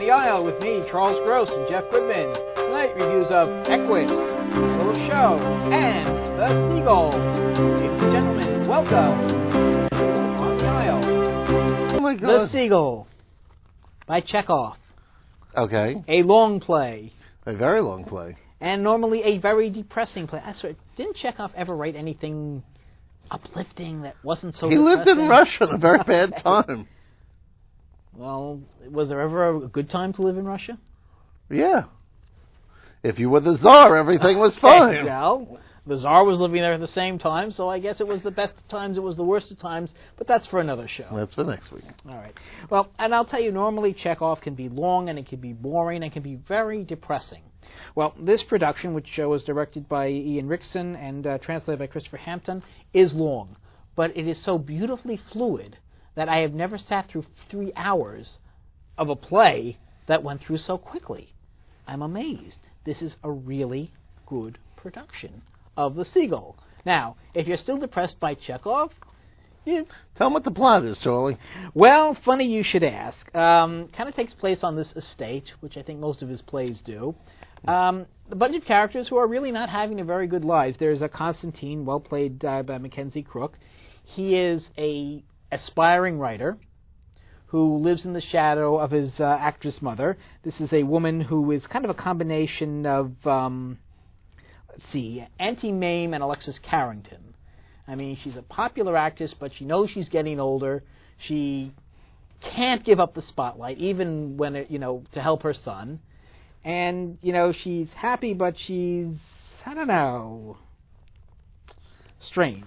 the Aisle with me, Charles Gross and Jeff Goodman. Tonight, reviews of Equus, A Little Show, and The Seagull. Ladies and gentlemen, welcome to On the Aisle. Oh my God. The Seagull by Chekhov. Okay. A long play. A very long play. And normally a very depressing play. I swear, didn't Chekhov ever write anything uplifting that wasn't so He depressing? lived in Russia at a very bad time. Well, was there ever a good time to live in Russia? Yeah. If you were the Tsar, everything was fine. Well, the Tsar was living there at the same time, so I guess it was the best of times, it was the worst of times, but that's for another show. That's for next week. All right. Well, and I'll tell you, normally Chekhov can be long, and it can be boring, and it can be very depressing. Well, this production, which was directed by Ian Rickson and translated by Christopher Hampton, is long, but it is so beautifully fluid that I have never sat through 3 hours of a play that went through so quickly. I'm amazed. This is a really good production of The Seagull. Now, if you're still depressed by Chekhov, Tell them what the plot is, Charlie. well, funny you should ask. Kind of takes place on this estate, which I think most of his plays do. A bunch of characters who are really not having a very good lives. There's a Constantine, well played by Mackenzie Crook. He is a aspiring writer who lives in the shadow of his actress mother. This is a woman who is kind of a combination of, let's see, Auntie Mame and Alexis Carrington. I mean, she's a popular actress, but she knows she's getting older. She can't give up the spotlight, even when to help her son. And, she's happy, but she's, I don't know, strange.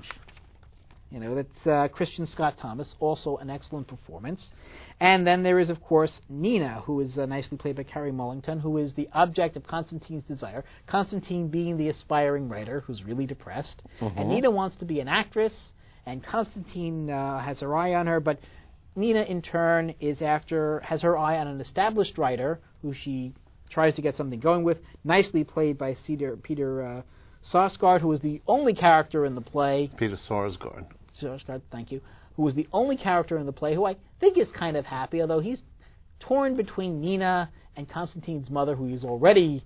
That's Christian Scott Thomas, also an excellent performance. And then there is, of course, Nina, who is nicely played by Carrie Mullington, who is the object of Constantine's desire. Constantine being the aspiring writer who's really depressed. And Nina wants to be an actress, and Constantine has her eye on her, but Nina, in turn, has her eye on an established writer who she tries to get something going with, nicely played by Peter Sarsgaard, who is the only character in the play. Peter Sarsgaard. Sarsgaard, thank you. Who is the only character in the play who I think is kind of happy, although he's torn between Nina and Constantine's mother, who he's already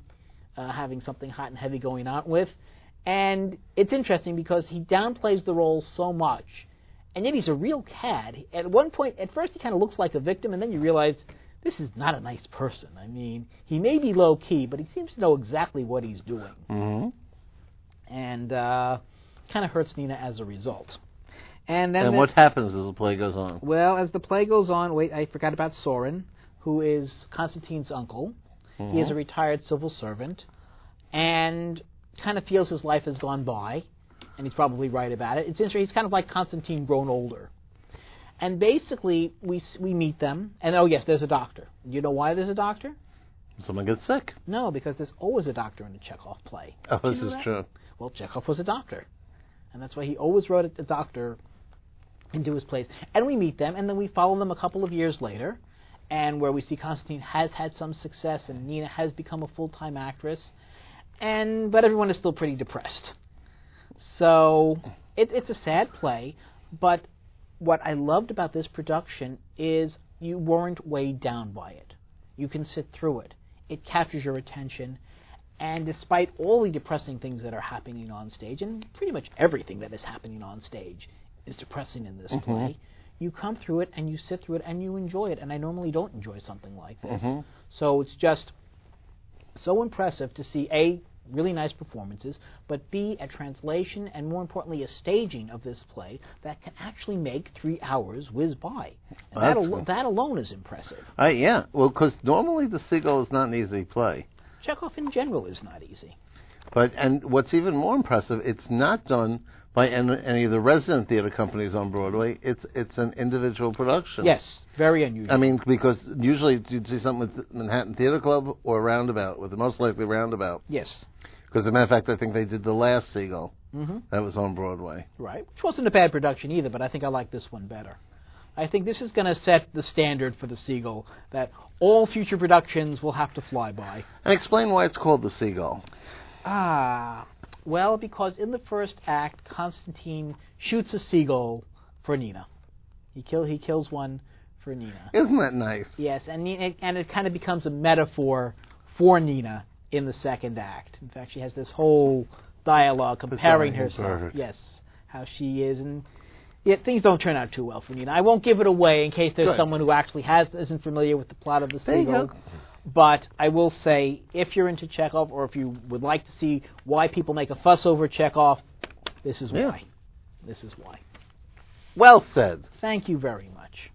having something hot and heavy going on with. And it's interesting because he downplays the role so much, and yet he's a real cad. At one point, at first he kind of looks like a victim, and then you realize this is not a nice person. I mean, he may be low-key, but he seems to know exactly what he's doing. Mm-hmm. And kind of hurts Nina as a result. And what happens as the play goes on? Well, as the play goes on, I forgot about Soren, who is Constantine's uncle. He is a retired civil servant, and kind of feels his life has gone by, and he's probably right about it. It's interesting. He's kind of like Constantine grown older. And basically, we meet them, and oh yes, there's a doctor. You know why there's a doctor? Someone gets sick. No, because there's always a doctor in a Chekhov play. Oh, this is true. Well, Chekhov was a doctor, and that's why he always wrote a doctor into his plays. And we meet them, and then we follow them a couple of years later, and where we see Constantine has had some success, and Nina has become a full-time actress, but everyone is still pretty depressed. So it's a sad play, but what I loved about this production is you weren't weighed down by it. You can sit through it. It captures your attention, and despite all the depressing things that are happening on stage, and pretty much everything that is happening on stage is depressing in this play, you come through it, and you sit through it, and you enjoy it, and I normally don't enjoy something like this. So it's just so impressive to see, A, really nice performances, but B, a translation, and more importantly, a staging of this play that can actually make 3 hours whiz by. And that alone is impressive. Yeah, well, because normally The Seagull is not an easy play. Chekhov in general is not easy. And what's even more impressive, it's not done by any of the resident theater companies on Broadway. It's an individual production. Yes, very unusual. I mean, because usually you'd see something with Manhattan Theater Club or Roundabout, with the most likely Roundabout. Yes. Because, as a matter of fact, I think they did the last Seagull. That was on Broadway. Right, which wasn't a bad production either, but I think I like this one better. I think this is going to set the standard for The Seagull that all future productions will have to fly by. And explain why it's called The Seagull. Well, because in the first act, Constantine shoots a seagull for Nina. He kills one for Nina. Isn't that nice? Yes, and it kind of becomes a metaphor for Nina in the second act. In fact, she has this whole dialogue comparing herself. Yes, how she is, and yet things don't turn out too well for Nina. I won't give it away in case there's someone who actually isn't familiar with the plot of the Seagull. But I will say, if you're into Chekhov, or if you would like to see why people make a fuss over Chekhov, this is why. This is why. Well said. Thank you very much.